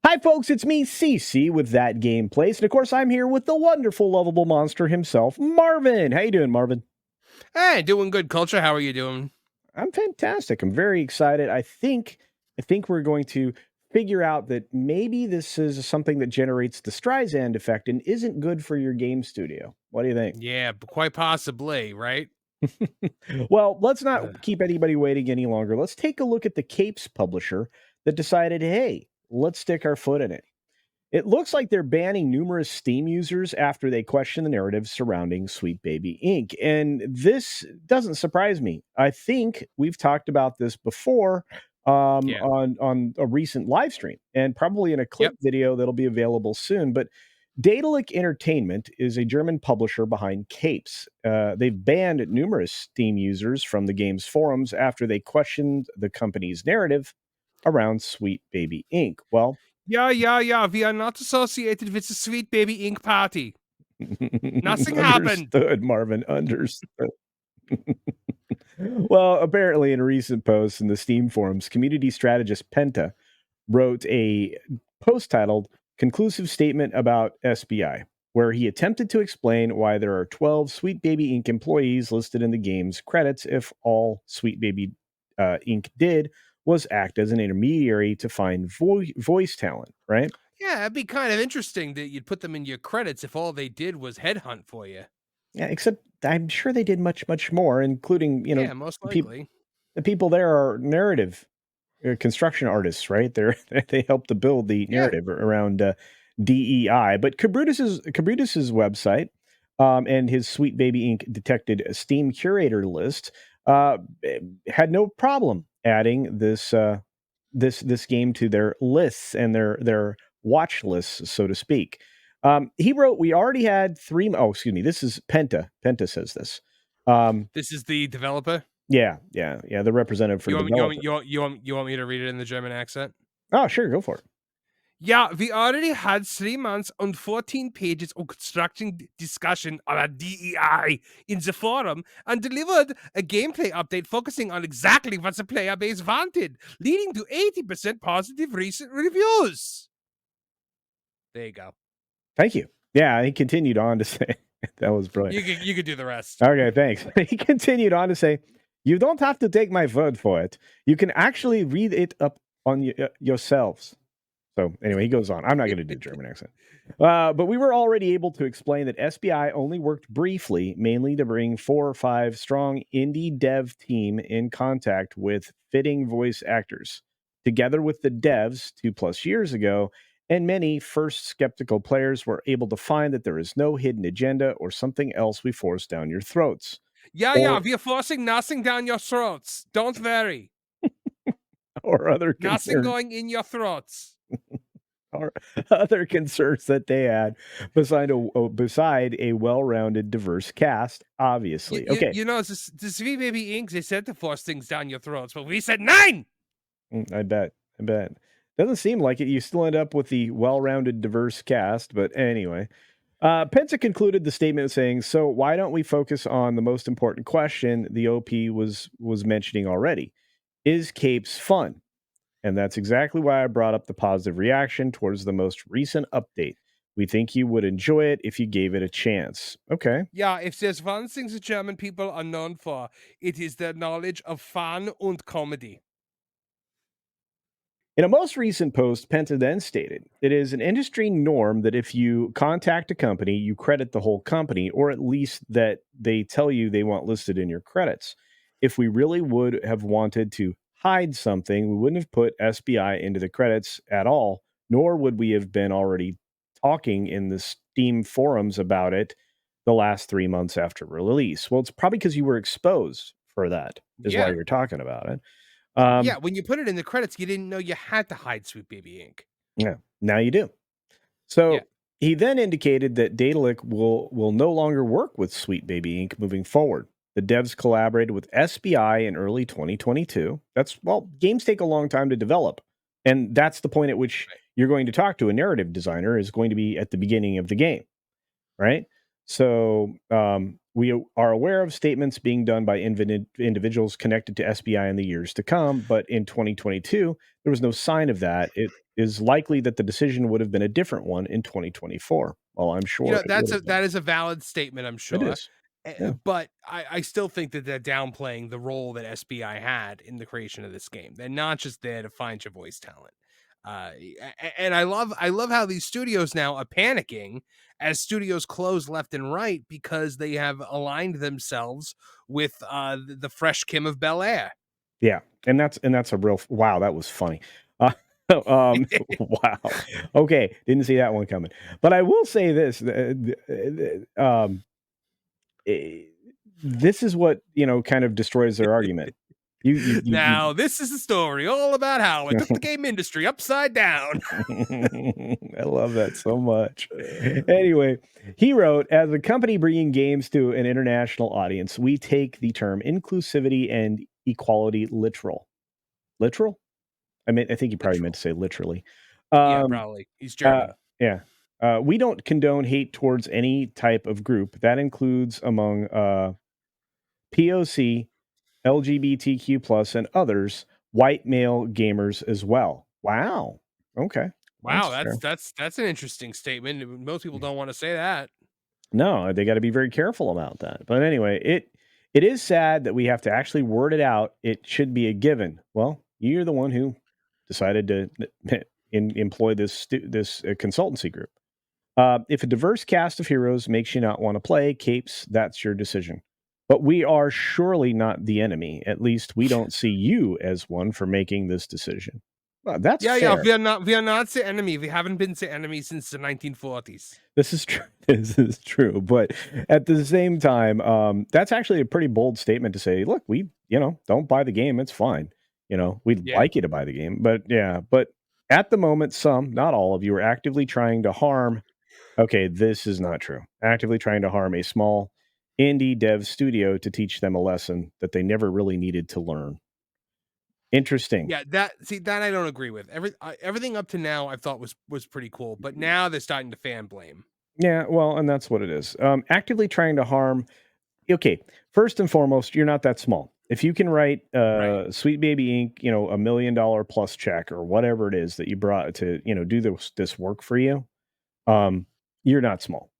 Hi, folks, it's me, Seethe, with That Game Place. And of course, I'm here with the wonderful, lovable monster himself, Marvin. How you doing, Marvin? Hey, doing good, Culture. How are you doing? I'm fantastic. I'm very excited. I think we're going to figure out that maybe this is something that generates the Streisand effect and isn't good for your game studio. What do you think? Yeah, quite possibly, right? Well, let's not Ugh. keep anybody waiting any longer. Let's take a look at the Capes publisher that decided, hey, let's stick our foot in it. It looks like they're banning numerous Steam users after they question the narrative surrounding Sweet Baby Inc. And this doesn't surprise me. I think we've talked about this before Yeah. on a recent live stream and probably in a clip Yep. video that'll be available soon. But Daedalic Entertainment is a German publisher behind Capes. They've banned numerous Steam users from the game's forums after they questioned the company's narrative around Sweet Baby Inc. Well, Yeah. We are not associated with the Sweet Baby Ink party. Nothing happened. Understood, Marvin. Understood. Well, apparently, in a recent post in the Steam forums, community strategist Penta wrote a post titled Conclusive Statement About SBI, where he attempted to explain why there are 12 Sweet Baby Inc. employees listed in the game's credits if all Sweet Baby Inc. did was act as an intermediary to find voice talent, right? Yeah, it'd be kind of interesting that you'd put them in your credits if all they did was headhunt for you. Yeah, except I'm sure they did much, much more, including, Yeah, most the people likely. the people there are narrative construction artists, right? They help to build the Yeah. narrative around DEI. But Cabrutus's website and his Sweet Baby Inc. detected Steam curator list had no problem adding this game to their lists and their watch lists, so to speak. He wrote, "We already had three. Oh, excuse me. This is Penta. Penta says this. Um, This is the developer. yeah. The representative for You the want me, you want me, developer. you want me to read it in the German accent? Oh, sure, go for it. Yeah, we already had 3 months and 14 pages of constructing discussion about DEI in the forum and delivered a gameplay update focusing on exactly what the player base wanted, leading to 80% positive recent reviews. There you go. Thank you. Yeah, he continued on to say that was brilliant. You could do the rest. Okay, thanks. He continued on to say, "You don't have to take my word for it. You can actually read it up on yourselves." So anyway, he goes on. I'm not going to do German accent, but we were already able to explain that SBI only worked briefly, mainly to bring 4 or 5 strong indie dev team in contact with fitting voice actors, together with the devs 2+ years ago. And many first skeptical players were able to find that there is no hidden agenda or something else we force down your throats, Yeah, or we're forcing nothing down your throats. Don't worry. or other Nothing concerns going in your throats. or other concerns that they had beside a well-rounded, diverse cast. You, Obviously, you, okay. you know, the Sweet Baby Inc., they said to force things down your throats, but we said nine! I bet. I bet. Doesn't seem like it. You still end up with the well-rounded, diverse cast. But anyway, Penta concluded the statement saying, "So why don't we focus on the most important question the OP was mentioning already? Is Capes fun?" And that's exactly why I brought up the positive reaction towards the most recent update. We think you would enjoy it if you gave it a chance. Okay. Yeah, if there's one thing the German people are known for, it is their knowledge of fun and comedy. In a most recent post, Penta then stated, "It is an industry norm that if you contact a company, you credit the whole company, or at least that they tell you they want listed in your credits. If we really would have wanted to hide something, we wouldn't have put SBI into the credits at all, nor would we have been already talking in the Steam forums about it the last 3 months after release." Well, it's probably because you were exposed for that, is why Yeah. you're talking about it. Um, Yeah, when you put it in the credits, you didn't know you had to hide Sweet Baby Inc. yeah, now you do. Yeah. So he then indicated that Daedalic will no longer work with Sweet Baby Inc. moving forward. The devs collaborated with SBI in early 2022. Games take a long time to develop. And that's the point at which Right. you're going to talk to a narrative designer is going to be at the beginning of the game, right? So We are aware of statements being done by individuals connected to SBI in the years to come, but in 2022, there was no sign of that. It is likely that the decision would have been a different one in 2024. Well, I'm sure it would have been. that is a valid statement, I'm It sure. is. Yeah. But I still think that they're downplaying the role that SBI had in the creation of this game. They're not just there to find your voice talent. And I love how these studios now are panicking as studios close left and right because they have aligned themselves with the fresh Kim of Bel Air. Yeah, and that's a real wow. That was funny. Wow. Okay, didn't see that one coming. But I will say this: this is what kind of destroys their argument. You Now, this is a story all about how it took the game industry upside down. I love that so much. Anyway, he wrote, as a company bringing games to an international audience, we take the term inclusivity and equality literal. Literal? I think he probably meant to say literally. Yeah, Um, probably. He's German. yeah. We don't condone hate towards any type of group. That includes among POC, LGBTQ plus, and others, white male gamers as well. Wow. Okay. Wow, That's fair. that's an interesting statement. Most people don't want to say that. No, they got to be very careful about that. But anyway, it is sad that we have to actually word it out. It should be a given. Well, you're the one who decided to employ this consultancy group. If a diverse cast of heroes makes you not want to play Capes, that's your decision. But we are surely not the enemy. At least we don't see you as one for making this decision. Well, that's Yeah. fair. We are not the enemy. We haven't been the enemy since the 1940s. This is true. This is true. But at the same time, that's actually a pretty bold statement to say, look, we, don't buy the game. It's fine. We'd Yeah. like you to buy the game. But yeah, but at the moment, some, not all of you, are actively trying to harm. Okay, this is not true. Actively trying to harm a small indie dev studio to teach them a lesson that they never really needed to learn. Interesting. Yeah, that I don't agree with. Everything up to now I thought was pretty cool, but now they're starting to fan blame. Yeah, well, and that's what it is. Actively trying to harm. Okay, first and foremost, you're not that small. If you can write Sweet Baby Inc., $1 million plus check or whatever it is that you brought to, do this work for you, you're not small.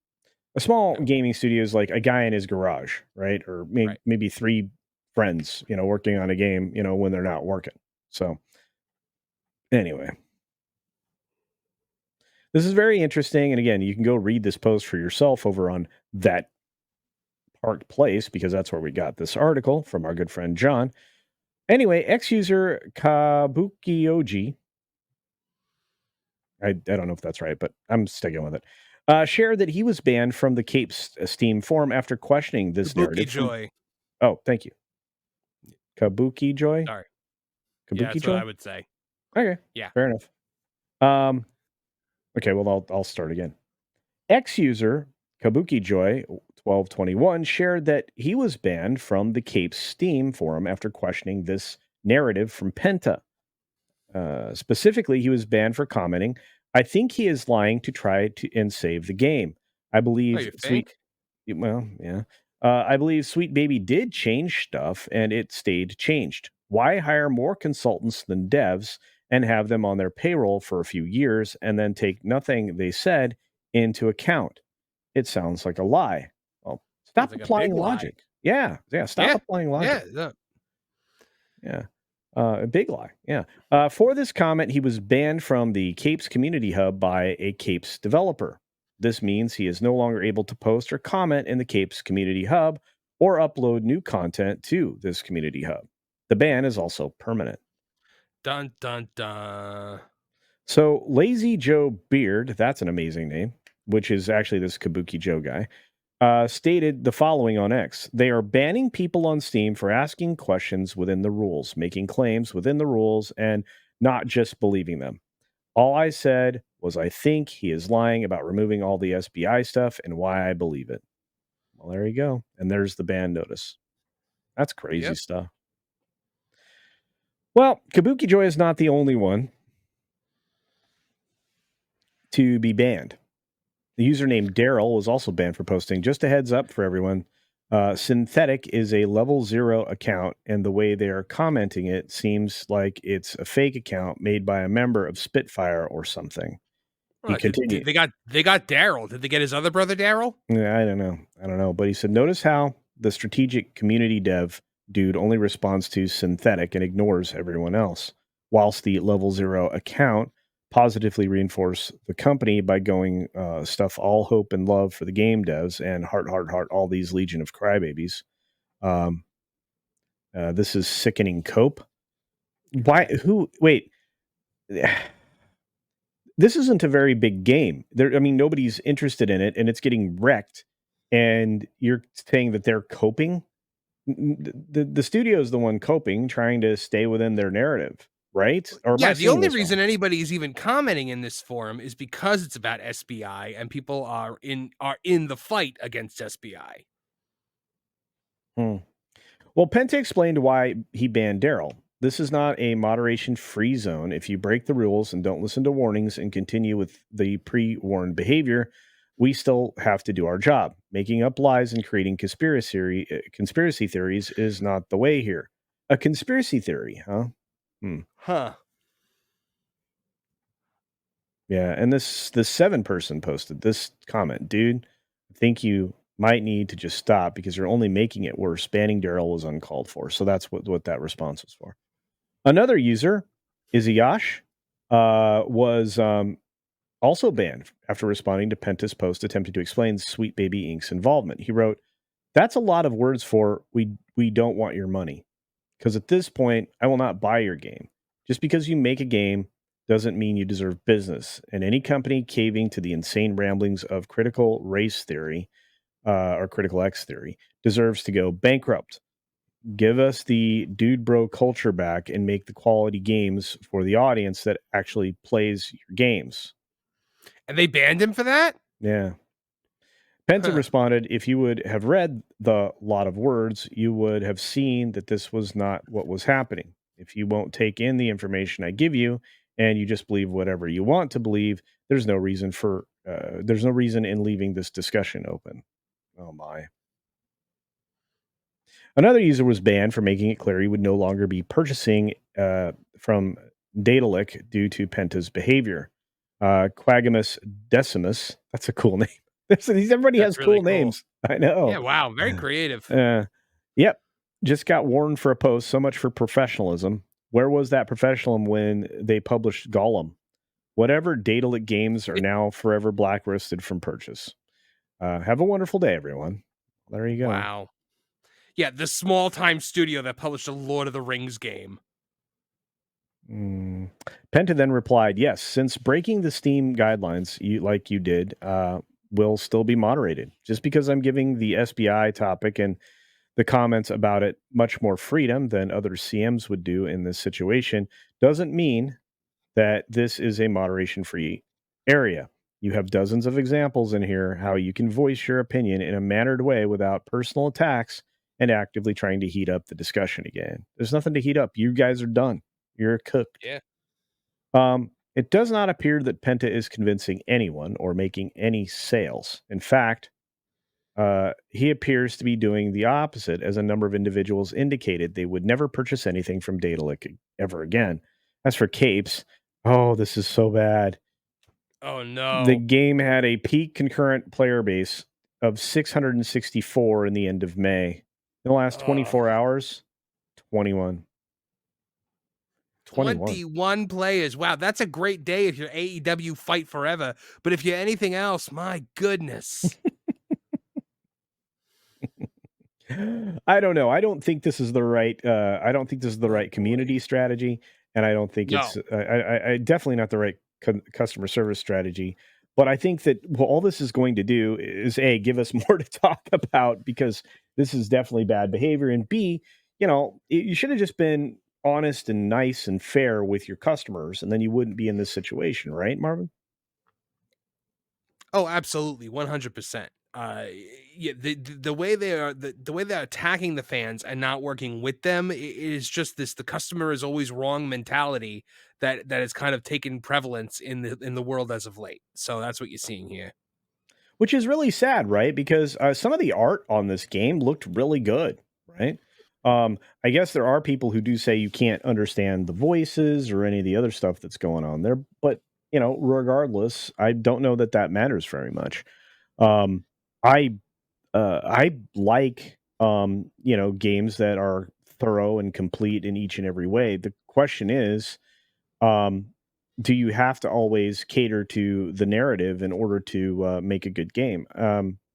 A small gaming studio is like a guy in his garage, right? Or maybe three friends, working on a game, when they're not working. So anyway, this is very interesting. And again, you can go read this post for yourself over on that Park Place, because that's where we got this article from our good friend John. Anyway, ex-user Kabukioji, I don't know if that's right, but I'm sticking with it, shared that he was banned from the Cape's Steam forum after questioning this narrative. Joy. Oh, thank you. Kabuki Joy? Sorry. Kabuki Yeah, that's Joy? what I would say. Okay. Yeah. Fair enough. Okay, well, I'll start again. Ex-user Kabuki Joy 1221 shared that he was banned from the Cape's Steam forum after questioning this narrative from Penta. Specifically, he was banned for commenting, "I think he is lying to try to and save the game. I believe you think? I believe Sweet Baby did change stuff and it stayed changed. Why hire more consultants than devs and have them on their payroll for a few years and then take nothing they said into account? It sounds like a lie." Well, stop like applying a big logic. Lie. Yeah, stop applying logic. Yeah. A big lie. Yeah. For this comment, he was banned from the Capes Community Hub by a Capes developer. This means he is no longer able to post or comment in the Capes Community Hub or upload new content to this Community Hub. The ban is also permanent. Dun, dun, dun. So, Lazy Joe Beard, that's an amazing name, which is actually this Kabuki Joe guy, stated the following on X. They are banning people on Steam for asking questions within the rules, making claims within the rules, and not just believing them. All I said was I think he is lying about removing all the SBI stuff and why I believe it. Well, there you go. And there's the ban notice. That's crazy stuff. Well, Kabuki Joy is not the only one to be banned. The username Daryl was also banned for posting. Just a heads up for everyone. Synthetic is a level 0 account, and the way they are commenting it seems like it's a fake account made by a member of Spitfire or something. He Well, continued. they got Daryl. Did they get his other brother Daryl? Yeah, I don't know. I don't know. But he said, notice how the strategic community dev dude only responds to synthetic and ignores everyone else, whilst the level 0 account positively reinforce the company by going stuff all hope and love for the game devs and heart, all these legion of crybabies. Um, this is sickening cope. Why? Who? Wait. This isn't a very big game. I mean, nobody's interested in it, and it's getting wrecked. And you're saying that they're coping. The studio is the one coping, trying to stay within their narrative, right? Or am I Yeah, the seeing only this wrong? reason anybody is even commenting in this forum is because it's about SBI and people are in the fight against SBI. Hmm. Well, Penta explained why he banned Daryl. This is not a moderation free zone. If you break the rules and don't listen to warnings and continue with the pre warned behavior, we still have to do our job. Making up lies and creating conspiracy theories is not the way here. A conspiracy theory, huh? Huh. Yeah, and this 7 person posted this comment, dude. I think you might need to just stop because you're only making it worse. Banning Daryl was uncalled for. So that's what that response was for. Another user, Izayash, was also banned after responding to Penta's post attempting to explain Sweet Baby Inc.'s involvement. He wrote, "That's a lot of words for we don't want your money. Because at this point, I will not buy your game. Just because you make a game doesn't mean you deserve business. And any company caving to the insane ramblings of critical race theory or critical X theory deserves to go bankrupt. Give us the dude bro culture back and make the quality games for the audience that actually plays your games." And they banned him for that? Yeah. Penta Huh. responded, "If you would have read the lot of words, you would have seen that this was not what was happening. If you won't take in the information I give you and you just believe whatever you want to believe, there's no reason in leaving this discussion open." Oh my. Another user was banned for making it clear he would no longer be purchasing from Datalic due to Penta's behavior. Quagamus Decimus, that's a cool name. Everybody has That's really cool cool. names. I know. Yeah, wow, very creative. Yep. Just got warned for a post. So much for professionalism. Where was that professionalism when they published Gollum? Whatever Datalic games are now forever blacklisted from purchase. Have a wonderful day, everyone. There you go. Wow. Yeah, the small time studio that published a Lord of the Rings game. Penta then replied, "Yes, since breaking the Steam guidelines, you did, will still be moderated. Just because I'm giving the SBI topic and the comments about it much more freedom than other CMs would do in this situation doesn't mean that this is a moderation free area. You have dozens of examples in here how you can voice your opinion in a mannered way without personal attacks and actively trying to heat up the discussion again. There's nothing to heat up. You guys are done. You're cooked." Yeah. It does not appear that Penta is convincing anyone or making any sales. In fact, he appears to be doing the opposite, as a number of individuals indicated they would never purchase anything from Datalic ever again. As for capes, oh, this is so bad. Oh The no. game had a peak concurrent player base of 664 in the end of May. In the last Oh. 24 hours, 21. 21. 21 players. Wow, that's a great day if you're AEW Fight Forever. But if you're anything else, my goodness. I don't know. I don't think this is the right. I don't think this is the Oh right boy. community strategy, and I don't think No. it's. I definitely not the right customer service strategy. But I think that what all this is going to do is give us more to talk about, because this is definitely bad behavior, and b, you should have just been honest and nice and fair with your customers, and then you wouldn't be in this situation, right, Marvin? Oh, absolutely, 100%. Yeah, the way the way they're attacking the fans and not working with them is just this: the customer is always wrong mentality that has kind of taken prevalence in the world as of late. So that's what you're seeing here. which is really sad, right? Because some of the art on this game looked really good, right? I guess there are people who do say you can't understand the voices or any of the other stuff that's going on there, but regardless, I don't know that that matters very much. Um, I I like games that are thorough and complete in each and every way. The question is, um, do you have to always cater to the narrative in order to make a good game?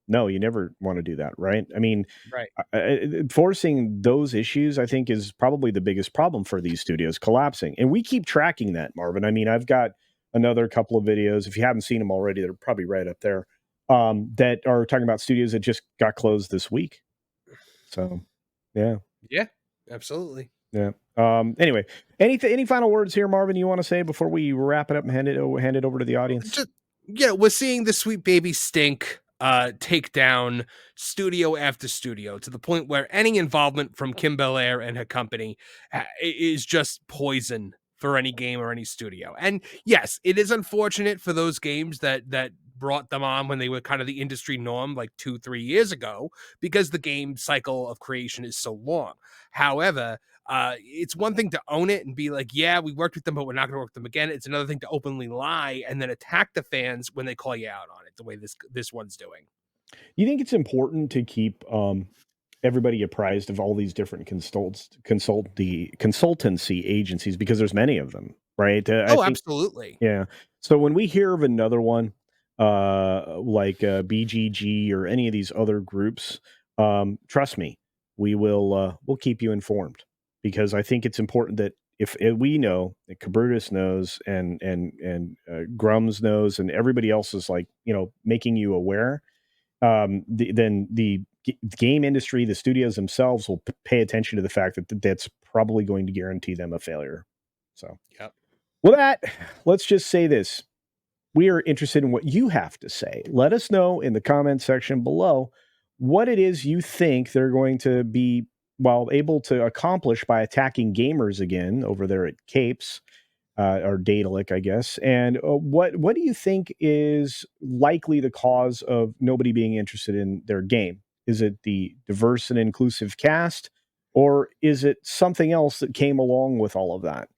No, you never want to do that, right? I mean, Right. forcing those issues, I think, is probably the biggest problem for these studios collapsing. And we keep tracking that, Marvin. I mean, I've got another couple of videos. If you haven't seen them already, they're probably right up there. That are talking about studios that just got closed this week. So, yeah, Yeah, absolutely. yeah. Anyway, any final words here, Marvin? You want to say before we wrap it up and hand it over to the audience? Just we're seeing the Sweet Baby Stink take down studio after studio to the point where any involvement from Kim Belair and her company is just poison for any game or any studio. And yes, it is unfortunate for those games that brought them on when they were kind of the industry norm like 2-3 years ago, because the game cycle of creation is so long. However, it's one thing to own it and be like, yeah, we worked with them, but we're not going to work with them again. It's another thing to openly lie and then attack the fans when they call you out on it, the way this one's doing. You think it's important to keep everybody apprised of all these different consultancy agencies because there's many of them, right? I Oh, think, absolutely. yeah. So when we hear of another one, like BGG or any of these other groups, trust me, we'll keep you informed because I think it's important that if we know that Cabrutus knows and Grums knows and everybody else is like making you aware, then the game industry, the studios themselves will pay attention to the fact that that's probably going to guarantee them a failure. So, Yep. with that, let's just say this. We are interested in what you have to say. Let us know in the comment section below what it is you think they're going to be able to accomplish by attacking gamers again over there at Capes or Daedalic, I guess. And what do you think is likely the cause of nobody being interested in their game? Is it the diverse and inclusive cast, or is it something else that came along with all of that?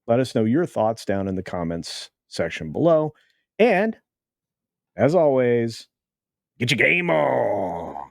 Let us know your thoughts down in the comments section below. And as always, get your game on.